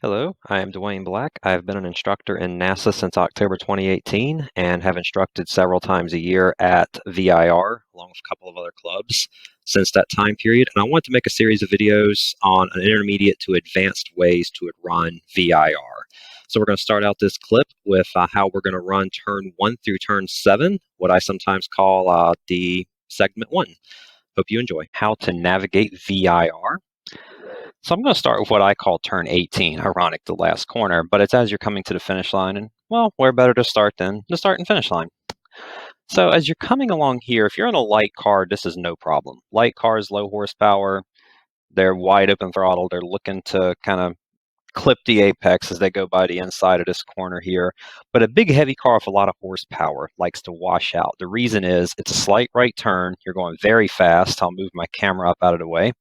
Hello, I am Dwayne Black. I've been an instructor in NASA since October 2018 and have instructed several times a year at VIR, along with a couple of other clubs since that time period. And I want to make a series of videos on an intermediate to advanced ways to run VIR. So we're going to start out this clip with how we're going to run turn 1 through turn 7, what I sometimes call the segment 1. Hope you enjoy. How to navigate VIR. So I'm going to start with what I call turn 18, ironic, the last corner, but it's as you're coming to the finish line, and well, where better to start than the start and finish line. So as you're coming along here, if you're in a light car, this is no problem. Light cars, low horsepower, they're wide open throttle, they're looking to kind of clip the apex as they go by the inside of this corner here. But a big heavy car with a lot of horsepower likes to wash out. The reason is it's a slight right turn, you're going very fast. I'll move my camera up out of the way.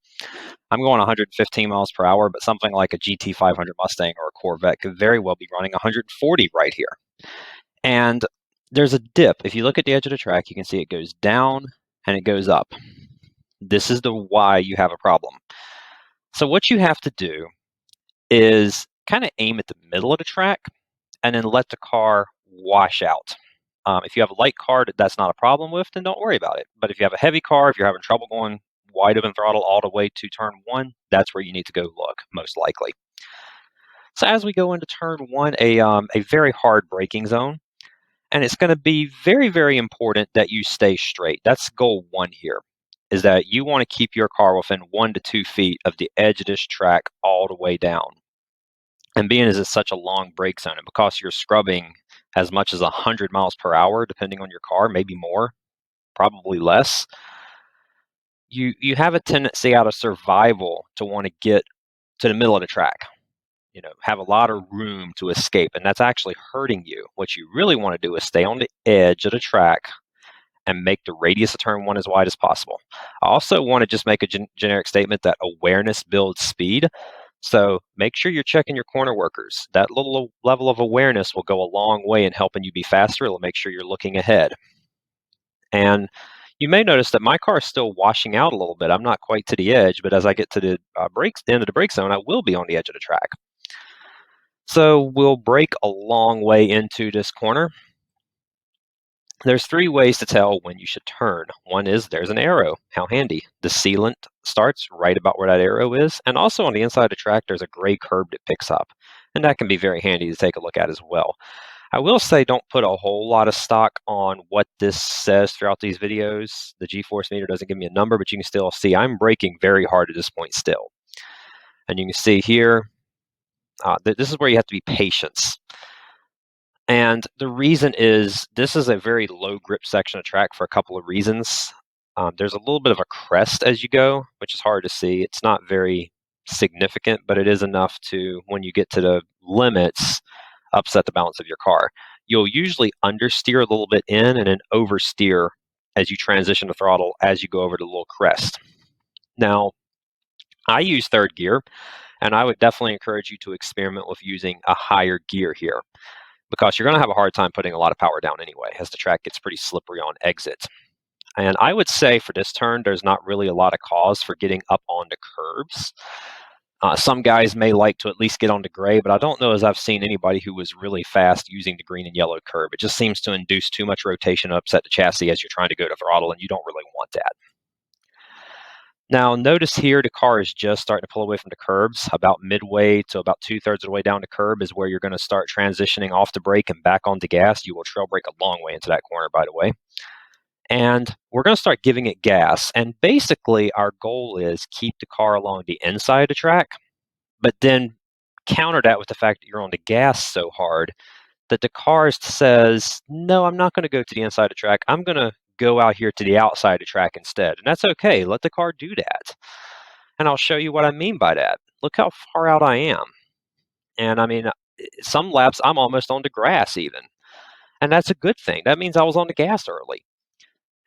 I'm going 115 miles per hour, but something like a GT500 Mustang or a Corvette could very well be running 140 right here. And there's a dip. If you look at the edge of the track, you can see it goes down and it goes up. This is the why you have a problem. So what you have to do is kind of aim at the middle of the track and then let the car wash out. If you have a light car that that's not a problem with, then don't worry about it. But if you have a heavy car, if you're having trouble going wide open throttle all the way to turn 1, that's where you need to go look, most likely. So as we go into turn 1, a very hard braking zone, and it's going to be very, very important that you stay straight. That's goal 1 here, is that you want to keep your car within 1 to 2 feet of the edge of this track all the way down. And being as it's such a long brake zone, and because you're scrubbing as much as 100 miles per hour, depending on your car, maybe more, probably less, you have a tendency out of survival to want to get to the middle of the track, have a lot of room to escape, and that's actually hurting you. What you really want to do is stay on the edge of the track and make the radius of turn 1 as wide as possible. I also want to just make a generic statement that awareness builds speed. So make sure you're checking your corner workers. That little level of awareness will go a long way in helping you be faster. It'll make sure you're looking ahead. And you may notice that my car is still washing out a little bit. I'm not quite to the edge, but as I get to the end of the brake zone, I will be on the edge of the track. So we'll brake a long way into this corner. There's 3 ways to tell when you should turn. One is there's an arrow. How handy. The sealant starts right about where that arrow is. And also on the inside of the track, there's a gray curb that picks up. And that can be very handy to take a look at as well. I will say don't put a whole lot of stock on what this says throughout these videos. The G-force meter doesn't give me a number, but you can still see I'm braking very hard at this point still. And you can see here, this is where you have to be patient. And the reason is this is a very low grip section of track for a couple of reasons. There's a little bit of a crest as you go, which is hard to see. It's not very significant, but it is enough to, when you get to the limits, upset the balance of your car. You'll usually understeer a little bit in and then oversteer as you transition the throttle as you go over the little crest. Now, I use 3rd gear, and I would definitely encourage you to experiment with using a higher gear here, because you're going to have a hard time putting a lot of power down anyway, as the track gets pretty slippery on exit. And I would say for this turn, there's not really a lot of cause for getting up onto curbs. Some guys may like to at least get onto gray, but I don't know as I've seen anybody who was really fast using the green and yellow curb. It just seems to induce too much rotation and upset the chassis as you're trying to go to throttle, and you don't really want that. Now, notice here the car is just starting to pull away from the curbs. About midway to about 2/3 of the way down the curb is where you're going to start transitioning off the brake and back onto gas. You will trail brake a long way into that corner, by the way. And we're going to start giving it gas. And basically, our goal is keep the car along the inside of the track, but then counter that with the fact that you're on the gas so hard that the car says, no, I'm not going to go to the inside of the track. I'm going to go out here to the outside of the track instead. And that's okay. Let the car do that. And I'll show you what I mean by that. Look how far out I am. And I mean, some laps I'm almost on the grass even. And that's a good thing. That means I was on the gas early.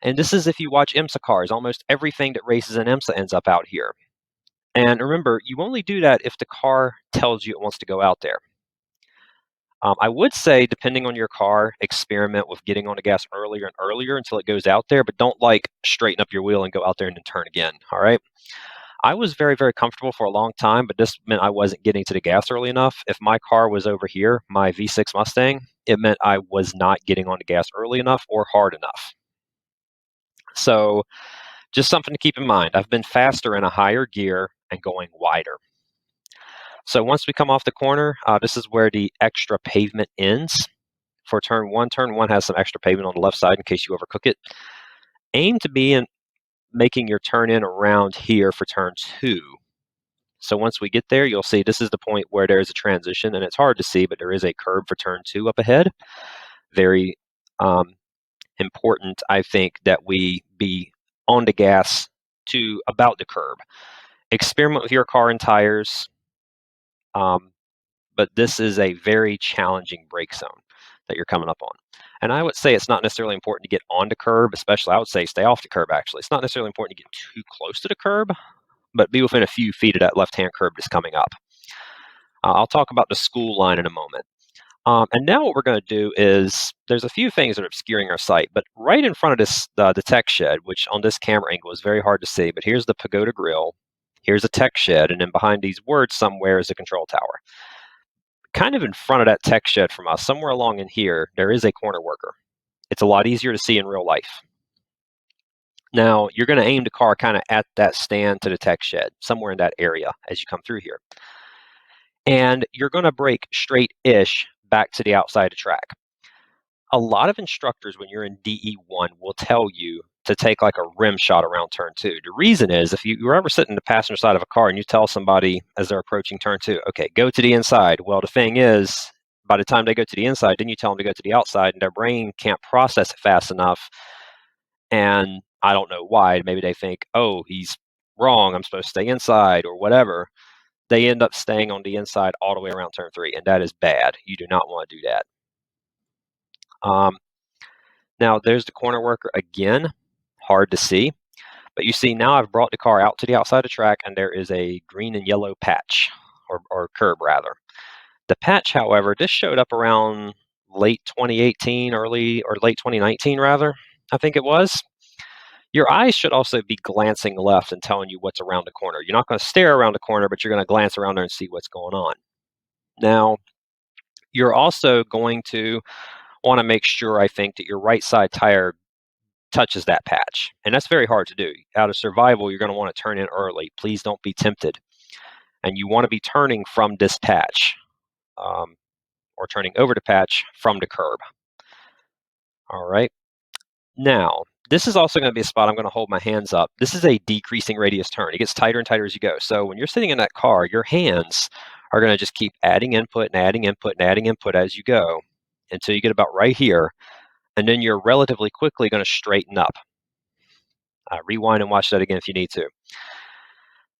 And this is if you watch IMSA cars. Almost everything that races in IMSA ends up out here. And remember, you only do that if the car tells you it wants to go out there. I would say, depending on your car, experiment with getting on the gas earlier and earlier until it goes out there, but don't straighten up your wheel and go out there and then turn again, all right? I was very, very comfortable for a long time, but this meant I wasn't getting to the gas early enough. If my car was over here, my V6 Mustang, it meant I was not getting on the gas early enough or hard enough. So just something to keep in mind. I've been faster in a higher gear and going wider. So once we come off the corner, this is where the extra pavement ends for turn one. Turn one has some extra pavement on the left side in case you overcook it. Aim to be in making your turn in around here for turn two. So once we get there, you'll see this is the point where there is a transition, and it's hard to see, but there is a curb for turn two up ahead. Very important, I think, that we be on the gas to about the curb. Experiment with your car and tires, but this is a very challenging brake zone that you're coming up on. And I would say it's not necessarily important to get on the curb, especially I would say stay off the curb, actually. It's not necessarily important to get too close to the curb, but be within a few feet of that left-hand curb that's coming up. I'll talk about the school line in a moment. And now what we're going to do is there's a few things that are obscuring our sight, but right in front of this, the tech shed, which on this camera angle is very hard to see, but here's the Pagoda Grill, here's a tech shed, and then behind these words somewhere is a control tower. Kind of in front of that tech shed from us, somewhere along in here, there is a corner worker. It's a lot easier to see in real life. Now, you're going to aim the car kind of at that stand to the tech shed, somewhere in that area as you come through here. And you're going to brake straight-ish back to the outside of the track. A lot of instructors, when you're in DE1, will tell you to take like a rim shot around turn two. The reason is if you're ever sitting in the passenger side of a car and you tell somebody as they're approaching turn two, okay, go to the inside. Well, the thing is, by the time they go to the inside, then you tell them to go to the outside, and their brain can't process it fast enough. And I don't know why. Maybe they think, oh, he's wrong. I'm supposed to stay inside or whatever. They end up staying on the inside all the way around turn three, and that is bad. You do not want to do that. Now, there's the corner worker again, hard to see. But you see now I've brought the car out to the outside of the track, and there is a green and yellow patch, or curb rather. The patch, however, this showed up around late 2018, early or late 2019 rather, I think it was. Your eyes should also be glancing left and telling you what's around the corner. You're not going to stare around the corner, but you're going to glance around there and see what's going on. Now, you're also going to want to make sure, I think, that your right side tire touches that patch. And that's very hard to do. Out of survival, you're going to want to turn in early. Please don't be tempted. And you want to be turning from this patch or turning over the patch from the curb. All right. Now, this is also going to be a spot I'm going to hold my hands up. This is a decreasing radius turn. It gets tighter and tighter as you go. So when you're sitting in that car, your hands are going to just keep adding input and adding input and adding input as you go until you get about right here. And then you're relatively quickly going to straighten up. Rewind and watch that again if you need to.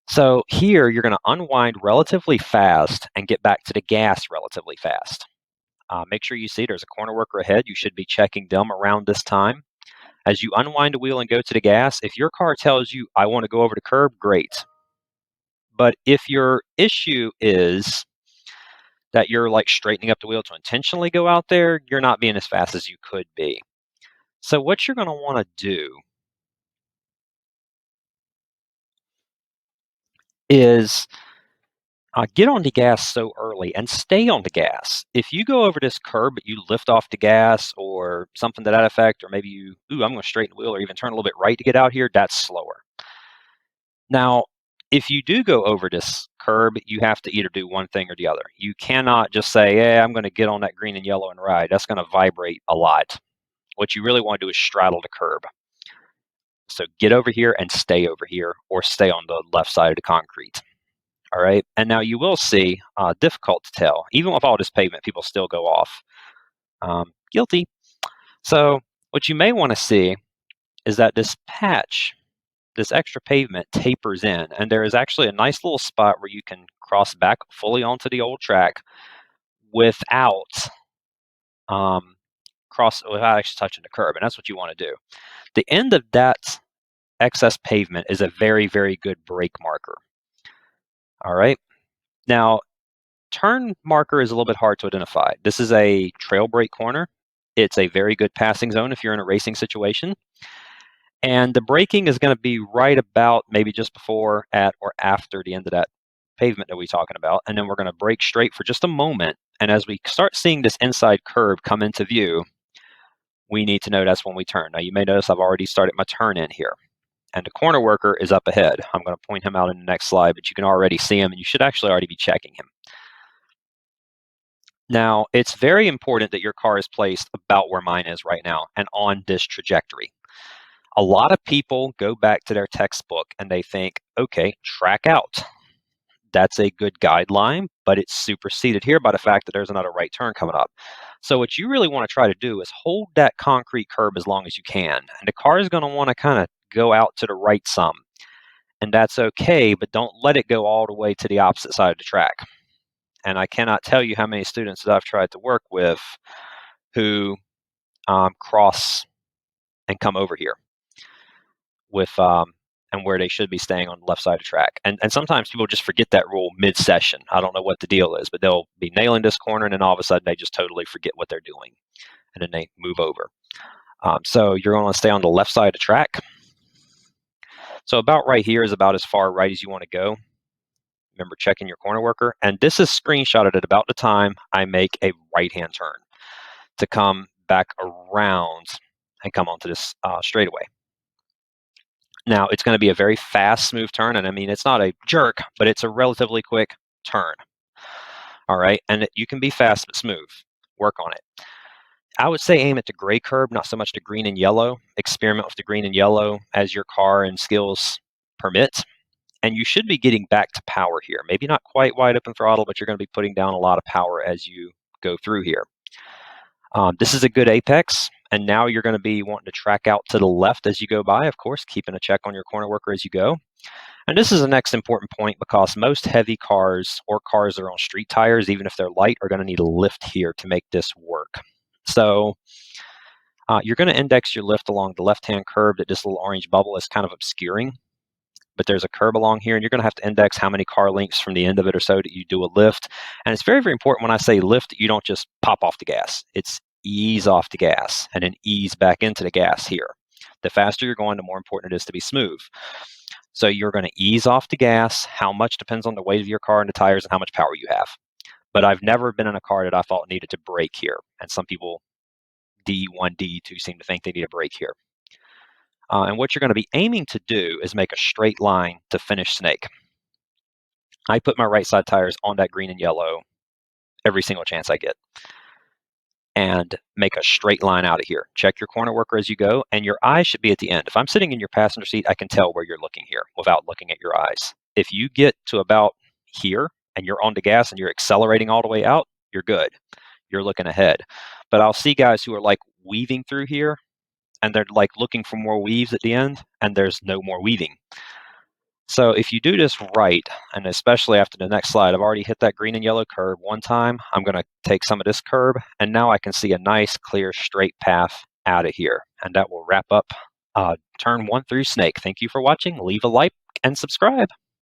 So here you're going to unwind relatively fast and get back to the gas relatively fast. Make sure you see there's a corner worker ahead. You should be checking them around this time. As you unwind the wheel and go to the gas, if your car tells you, I want to go over the curb, great. But if your issue is that you're like straightening up the wheel to intentionally go out there, you're not being as fast as you could be. So what you're going to want to do is get on the gas so early and stay on the gas. If you go over this curb, but you lift off the gas or something to that effect, or maybe you, I'm going to straighten the wheel or even turn a little bit right to get out here, that's slower. Now, if you do go over this curb, you have to either do one thing or the other. You cannot just say, hey, I'm going to get on that green and yellow and ride. That's going to vibrate a lot. What you really want to do is straddle the curb. So get over here and stay over here, or stay on the left side of the concrete. All right. And now you will see, difficult to tell. Even with all this pavement, people still go off. Guilty. So what you may want to see is that this patch, this extra pavement tapers in, and there is actually a nice little spot where you can cross back fully onto the old track without without actually touching the curb, and that's what you want to do. The end of that excess pavement is a very, very good brake marker. All right. Now, turn marker is a little bit hard to identify. This is a trail brake corner. It's a very good passing zone if you're in a racing situation. And the braking is going to be right about maybe just before, at, or after the end of that pavement that we're talking about. And then we're going to brake straight for just a moment. And as we start seeing this inside curb come into view, we need to know that's when we turn. Now, you may notice I've already started my turn in here. And the corner worker is up ahead. I'm going to point him out in the next slide, but you can already see him, and you should actually already be checking him. Now, it's very important that your car is placed about where mine is right now and on this trajectory. A lot of people go back to their textbook and they think, okay, track out. That's a good guideline, but it's superseded here by the fact that there's another right turn coming up. So what you really want to try to do is hold that concrete curb as long as you can. And the car is going to want to kind of go out to the right some. And that's okay, but don't let it go all the way to the opposite side of the track. And I cannot tell you how many students that I've tried to work with who cross and come over here with and where they should be staying on the left side of the track. And sometimes people just forget that rule mid-session. I don't know what the deal is, but they'll be nailing this corner, and then all of a sudden they just totally forget what they're doing, and then they move over. So you're going to stay on the left side of the track. So about right here is about as far right as you want to go. Remember checking your corner worker. And this is screenshotted at about the time I make a right-hand turn to come back around and come onto this straightaway. Now, it's going to be a very fast, smooth turn. And I mean, it's not a jerk, but it's a relatively quick turn. All right. And you can be fast but smooth. Work on it. I would say aim at the gray curb, not so much the green and yellow. Experiment with the green and yellow as your car and skills permit. And you should be getting back to power here. Maybe not quite wide open throttle, but you're going to be putting down a lot of power as you go through here. This is a good apex. And now you're going to be wanting to track out to the left as you go by, of course, keeping a check on your corner worker as you go. And this is the next important point because most heavy cars or cars that are on street tires, even if they're light, are going to need a lift here to make this work. So you're going to index your lift along the left-hand curb that this little orange bubble is kind of obscuring. But there's a curb along here, and you're going to have to index how many car lengths from the end of it or so that you do a lift. And it's very, very important when I say lift, you don't just pop off the gas. It's ease off the gas and then ease back into the gas here. The faster you're going, the more important it is to be smooth. So you're going to ease off the gas. How much depends on the weight of your car and the tires and how much power you have. But I've never been in a car that I thought needed to brake here. And some people, D1, D2, seem to think they need a brake here. And what you're going to be aiming to do is make a straight line to finish snake. I put my right side tires on that green and yellow every single chance I get. And make a straight line out of here. Check your corner worker as you go, and your eyes should be at the end. If I'm sitting in your passenger seat, I can tell where you're looking here without looking at your eyes. If you get to about here and you're on the gas and you're accelerating all the way out, you're good. You're looking ahead. But I'll see guys who are like weaving through here, and they're like looking for more weaves at the end, and there's no more weaving. So if you do this right, and especially after the next slide, I've already hit that green and yellow curb one time. I'm going to take some of this curb, and now I can see a nice, clear, straight path out of here. And that will wrap up turn 1 through snake. Thank you for watching. Leave a like and subscribe.